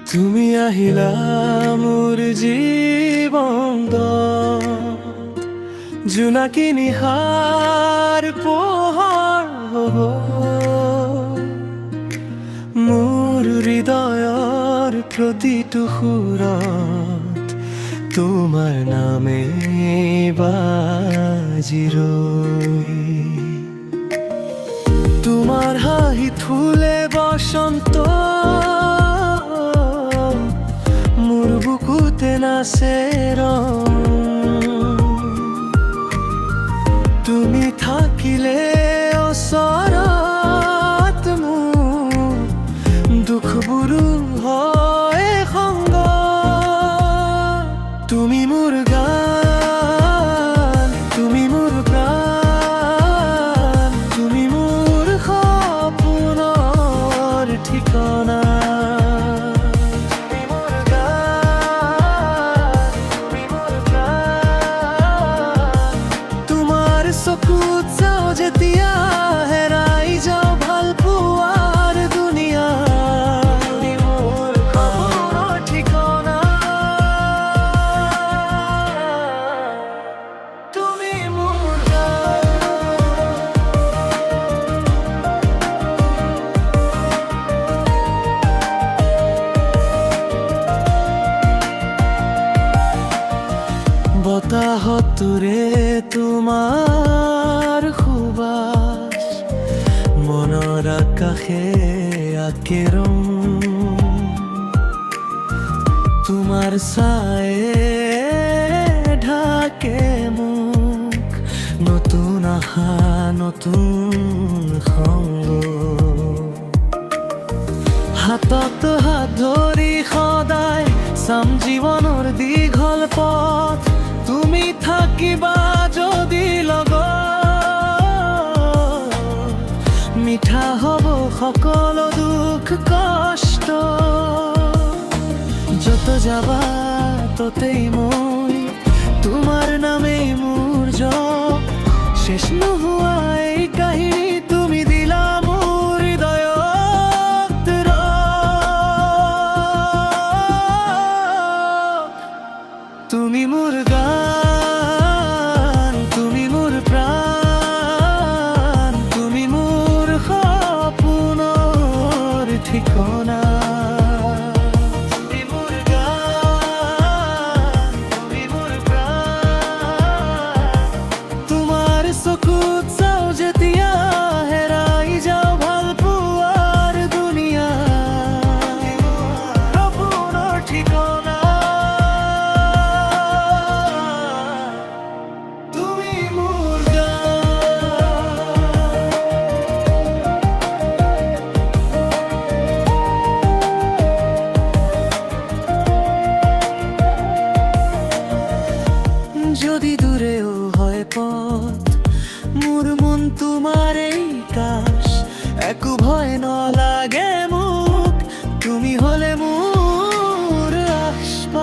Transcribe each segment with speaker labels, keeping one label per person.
Speaker 1: তুমি আহিলা মোৰ জীৱন জোনাকী নিশাৰ পোহৰ হ'ব মোৰ হৃদয়ৰ প্ৰতিটো সুৰত তোমাৰ নামে বাজি ৰৈ তোমাৰ হাঁহিত ফুলে বসন্ত মোৰ বুকুতে নাচে ৰং তুমি থাকিলে ওচৰত মোৰ দুখবোৰো হয় সংগ তুমি মোৰ গান তুমি মোৰ প্ৰাণ তুমি মোৰ সপোনৰ ঠিকনা চকুত চাও যেতিয়া হেৰাই যাও ভাল পোৱাৰ দুনিয়া মোৰ সপোনৰ ঠিকনা তুমি মোৰ বতাহতোৰে তোমাৰ সুবাস মনৰ আকাশে আঁকে ৰং তোমাৰ ছায়ে ঢাকে মোক নতুন আশা নতুন সংগ হাতত হাত ধৰি সদায় চাম জীৱনৰ দীঘল পথ তুমি থাকিবা যদি লগত মিঠা হ'ব সকলো দুখ কষ্ট যত যাবা ততেই মই তোমাৰ নামেই মোৰ জপ শেষ নোহোৱা এই কাহিনী তুমি দিলা মোৰ হৃদয়ত তুমি মোৰ গান তুমি মোৰ প্ৰাণ তুমি মোৰ সপোনৰ ঠিকনা তুমি মোৰ গান তুমি মোৰ প্ৰাণ তোমাৰ চকুত চাও যেতিয়া হেৰাই যাও ভাল পোৱাৰ দুনিয়া সপোনৰ ঠিকনা যদি দূরেও হয় পথ মোৰ মন তোমাৰ এই কাশ একো ভয় নলাগে মোক তুমি হলে মোৰ আশপাশ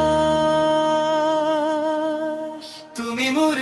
Speaker 1: তুমি মোৰ